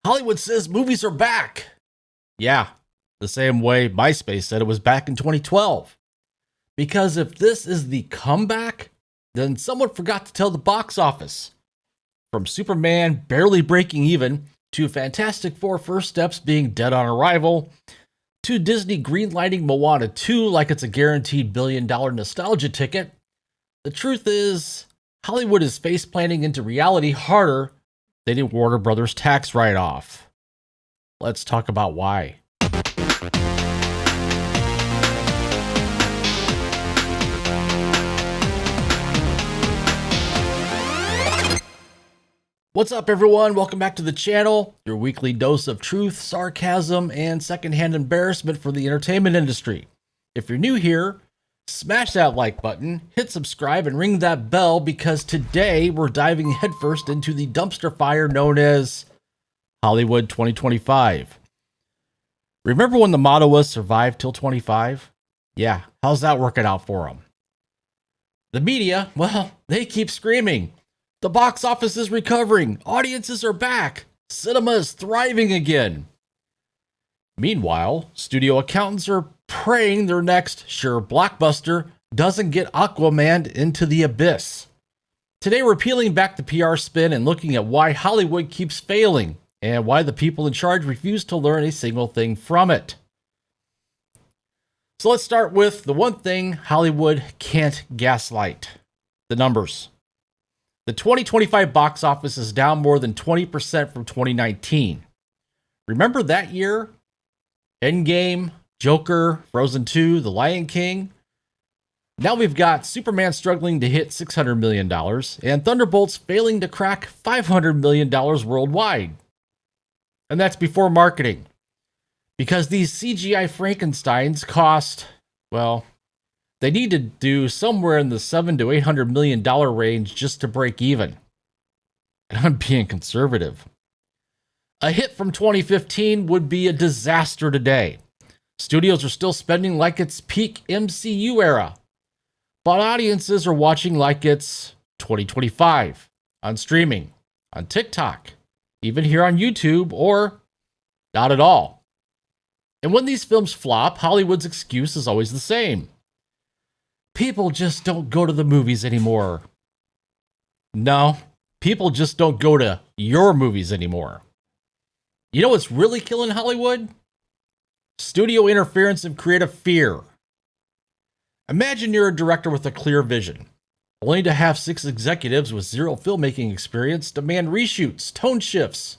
Hollywood says movies are back. Yeah, the same way MySpace said it was back in 2012. Because if this is the comeback, then someone forgot to tell the box office. From Superman barely breaking even, to Fantastic Four First Steps being dead on arrival, to Disney greenlighting Moana 2 like it's a guaranteed billion-dollar nostalgia ticket, the truth is, Hollywood is face planting into reality harder than a Warner Brothers tax write-off. Let's talk about why. What's up, everyone? Welcome back to the channel, your weekly dose of truth, sarcasm, and secondhand embarrassment for the entertainment industry. If you're new here, smash that like button, hit subscribe, and ring that bell because today we're diving headfirst into the dumpster fire known as Hollywood 2025. Remember when the motto was survive till 25? Yeah, how's that working out for them? The media, well, they keep screaming. The box office is recovering. Audiences are back. Cinema is thriving again. Meanwhile, studio accountants are praying their next sure blockbuster doesn't get Aquaman into the abyss. Today we're peeling back the PR spin and looking at why Hollywood keeps failing and why the people in charge refuse to learn a single thing from it. So let's start with the one thing Hollywood can't gaslight: the numbers. The 2025 box office is down more than 20% from 2019. Remember that year? Endgame, Joker, Frozen 2, The Lion King. Now we've got Superman struggling to hit $600 million and Thunderbolts failing to crack $500 million worldwide. And that's before marketing. Because these CGI Frankensteins cost, well, they need to do somewhere in the $700 to $800 million range just to break even. And I'm being conservative. A hit from 2015 would be a disaster today. Studios are still spending like it's peak MCU era, but audiences are watching like it's 2025 on streaming, on TikTok, even here on YouTube, or not at all. And when these films flop, Hollywood's excuse is always the same. People just don't go to the movies anymore. No, people just don't go to your movies anymore. You know what's really killing Hollywood? Studio interference and creative fear. Imagine you're a director with a clear vision, only to have 6 executives with zero filmmaking experience demand reshoots, tone shifts,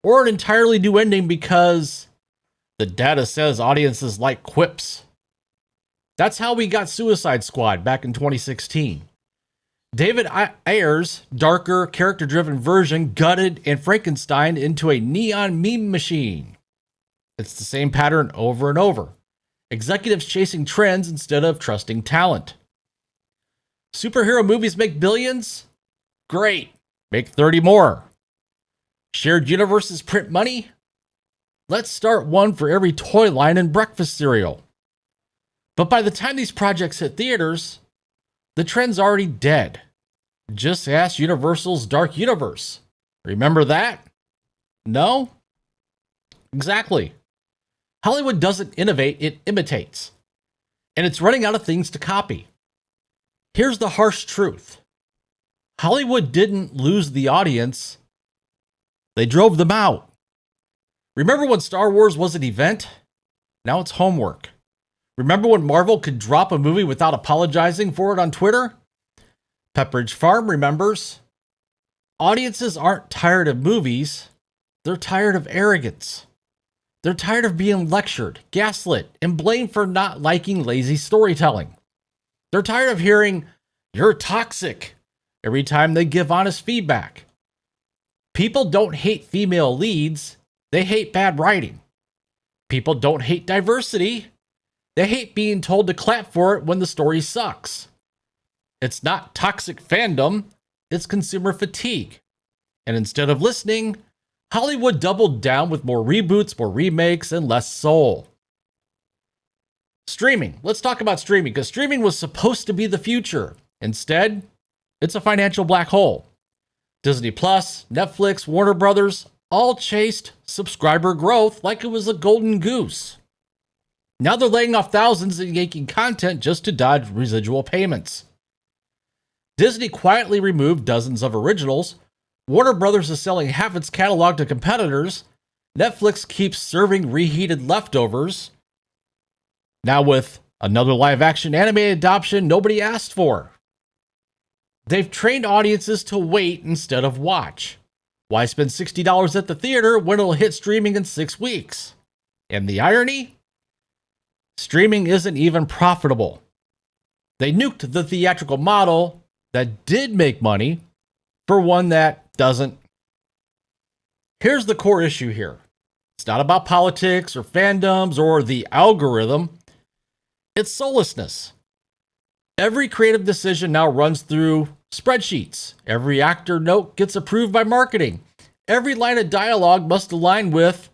or an entirely new ending because the data says audiences like quips. That's how we got Suicide Squad back in 2016. David Ayer's darker, character-driven version gutted and Frankenstein into a neon meme machine. It's the same pattern over and over. Executives chasing trends instead of trusting talent. Superhero movies make billions? Great. Make 30 more. Shared universes print money? Let's start one for every toy line and breakfast cereal. But by the time these projects hit theaters, the trend's already dead. Just ask Universal's Dark Universe. Remember that? No? Exactly. Hollywood doesn't innovate, it imitates. And it's running out of things to copy. Here's the harsh truth. Hollywood didn't lose the audience. They drove them out. Remember when Star Wars was an event? Now it's homework. Remember when Marvel could drop a movie without apologizing for it on Twitter? Pepperidge Farm remembers. Audiences aren't tired of movies. They're tired of arrogance. They're tired of being lectured, gaslit, and blamed for not liking lazy storytelling. They're tired of hearing, "You're toxic," every time they give honest feedback. People don't hate female leads. They hate bad writing. People don't hate diversity. They hate being told to clap for it when the story sucks. It's not toxic fandom, it's consumer fatigue. And instead of listening, Hollywood doubled down with more reboots, more remakes, and less soul. Streaming. Let's talk about streaming, because streaming was supposed to be the future. Instead, it's a financial black hole. Disney Plus, Netflix, Warner Brothers, all chased subscriber growth like it was a golden goose. Now they're laying off thousands and yanking content just to dodge residual payments. Disney quietly removed dozens of originals. Warner Brothers is selling half its catalog to competitors. Netflix keeps serving reheated leftovers. Now with another live-action anime adoption nobody asked for. They've trained audiences to wait instead of watch. Why spend $60 at the theater when it'll hit streaming in 6 weeks? And the irony? Streaming isn't even profitable. They nuked the theatrical model that did make money for one that doesn't. Here's the core issue here. It's not about politics or fandoms or the algorithm. It's soullessness. Every creative decision now runs through spreadsheets. Every actor note gets approved by marketing. Every line of dialogue must align with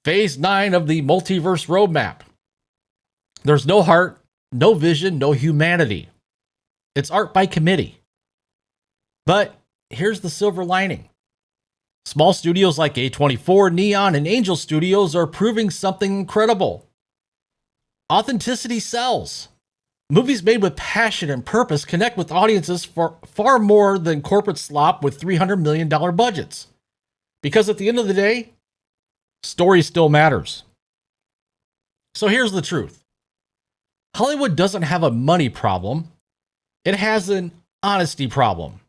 Phase 9 of the multiverse roadmap. There's no heart, no vision, no humanity. It's art by committee. But here's the silver lining. Small studios like A24, Neon, and Angel Studios are proving something incredible. Authenticity sells. Movies made with passion and purpose connect with audiences for far more than corporate slop with $300 million budgets. Because at the end of the day, story still matters. So here's the truth. Hollywood doesn't have a money problem. It has an honesty problem.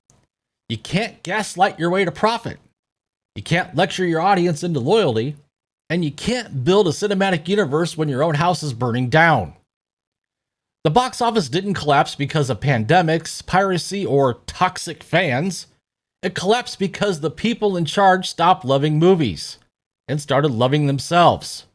You can't gaslight your way to profit. You can't lecture your audience into loyalty. And you can't build a cinematic universe when your own house is burning down. The box office didn't collapse because of pandemics, piracy, or toxic fans. It collapsed because the people in charge stopped loving movies and started loving themselves.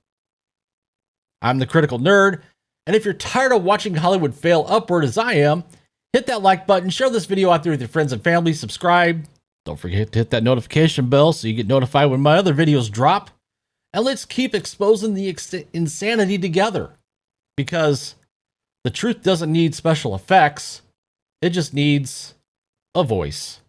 I'm the Critical Nerd, and if you're tired of watching Hollywood fail upward as I am, hit that like button, share this video out there with your friends and family, subscribe. Don't forget to hit that notification bell so you get notified when my other videos drop. And let's keep exposing the insanity together. Because the truth doesn't need special effects. It just needs a voice.